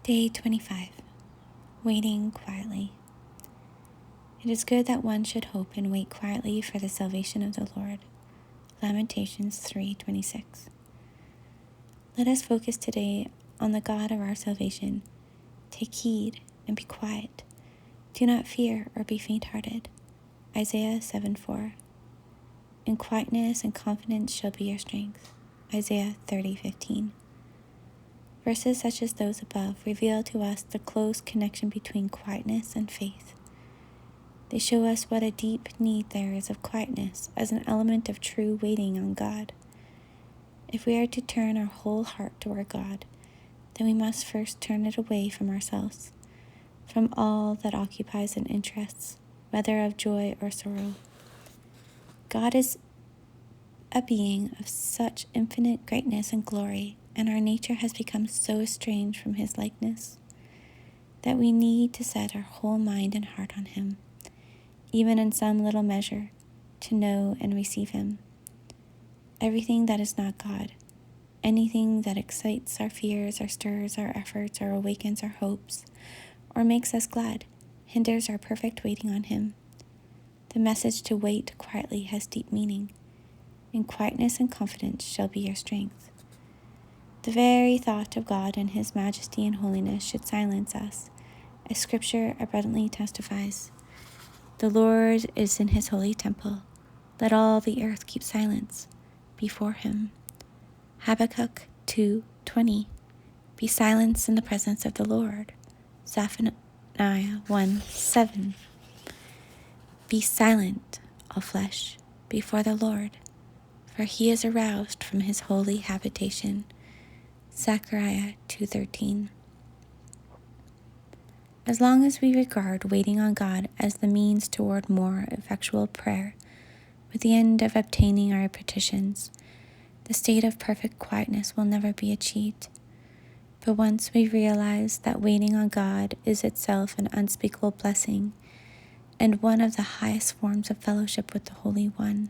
Day 25. Waiting quietly. It is good that one should hope and wait quietly for the salvation of the Lord. Lamentations 3:26. Let us focus today on the God of our salvation. Take heed and be quiet. Do not fear or be faint-hearted. Isaiah 7:4. In quietness and confidence shall be your strength. Isaiah 30:15. Verses such as those above reveal to us the close connection between quietness and faith. They show us what a deep need there is of quietness as an element of true waiting on God. If we are to turn our whole heart toward God, then we must first turn it away from ourselves, from all that occupies and interests, whether of joy or sorrow. God is a being of such infinite greatness and glory, and our nature has become so estranged from his likeness, that we need to set our whole mind and heart on him, even in some little measure, to know and receive him. Everything that is not God, anything that excites our fears or stirs our efforts or awakens our hopes or makes us glad, hinders our perfect waiting on him. The message to wait quietly has deep meaning. In quietness and confidence shall be your strength. The very thought of God and his majesty and holiness should silence us, as Scripture abundantly testifies. The Lord is in his holy temple. Let all the earth keep silence before him. Habakkuk 2:20. Be silent in the presence of the Lord. Zephaniah 1:7. Be silent, all flesh, before the Lord, for he is aroused from his holy habitation. Zechariah 2:13. As long as we regard waiting on God as the means toward more effectual prayer, with the end of obtaining our petitions, the state of perfect quietness will never be achieved. But once we realize that waiting on God is itself an unspeakable blessing and one of the highest forms of fellowship with the Holy One,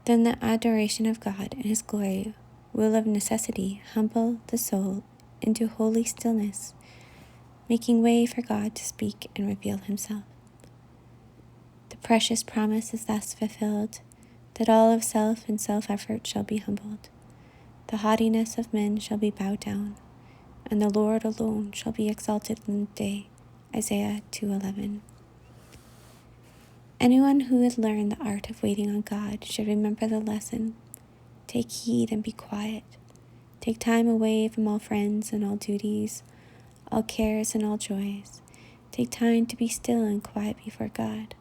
then the adoration of God and his glory will of necessity humble the soul into holy stillness, making way for God to speak and reveal himself. The precious promise is thus fulfilled, that all of self and self-effort shall be humbled. The haughtiness of men shall be bowed down, and the Lord alone shall be exalted in the day. Isaiah 2:11. Anyone who has learned the art of waiting on God should remember the lesson. Take heed and be quiet. Take time away from all friends and all duties, all cares and all joys. Take time to be still and quiet before God.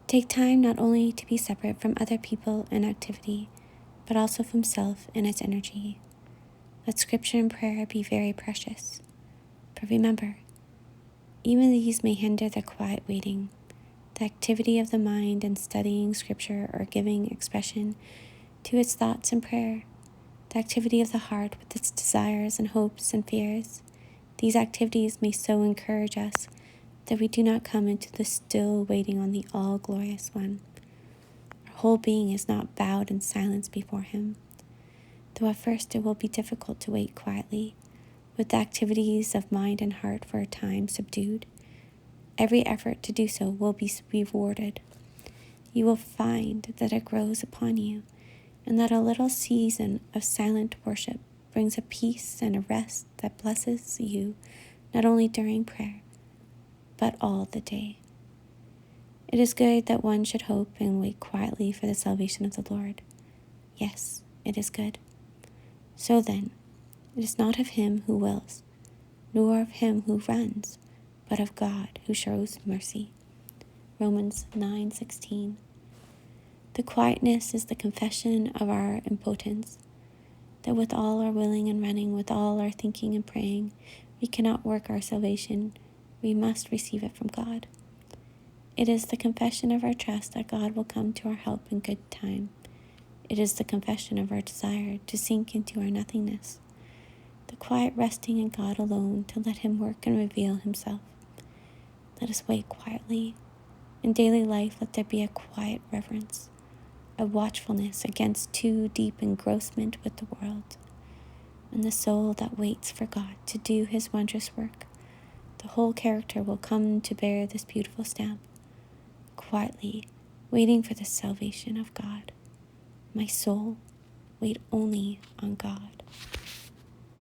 Take time not only to be separate from other people and activity, but also from self and its energy. Let Scripture and prayer be very precious. But remember, even these may hinder the quiet waiting. The activity of the mind in studying Scripture or giving expression to its thoughts in prayer, the activity of the heart with its desires and hopes and fears. These activities may so encourage us that we do not come into the still waiting on the all-glorious One. Our whole being is not bowed in silence before him, though at first it will be difficult to wait quietly, with the activities of mind and heart for a time subdued. Every effort to do so will be rewarded. You will find that it grows upon you, and that a little season of silent worship brings a peace and a rest that blesses you not only during prayer, but all the day. It is good that one should hope and wait quietly for the salvation of the Lord. Yes, it is good. So then, it is not of him who wills, nor of him who runs, but of God who shows mercy. Romans 9:16. The quietness is the confession of our impotence, that with all our willing and running, with all our thinking and praying, we cannot work our salvation. We must receive it from God. It is the confession of our trust that God will come to our help in good time. It is the confession of our desire to sink into our nothingness, the quiet resting in God alone to let him work and reveal himself. Let us wait quietly. In daily life, let there be a quiet reverence, a watchfulness against too deep engrossment with the world. and the soul that waits for God to do his wondrous work, the whole character will come to bear this beautiful stamp, quietly waiting for the salvation of God. My soul, wait only on God.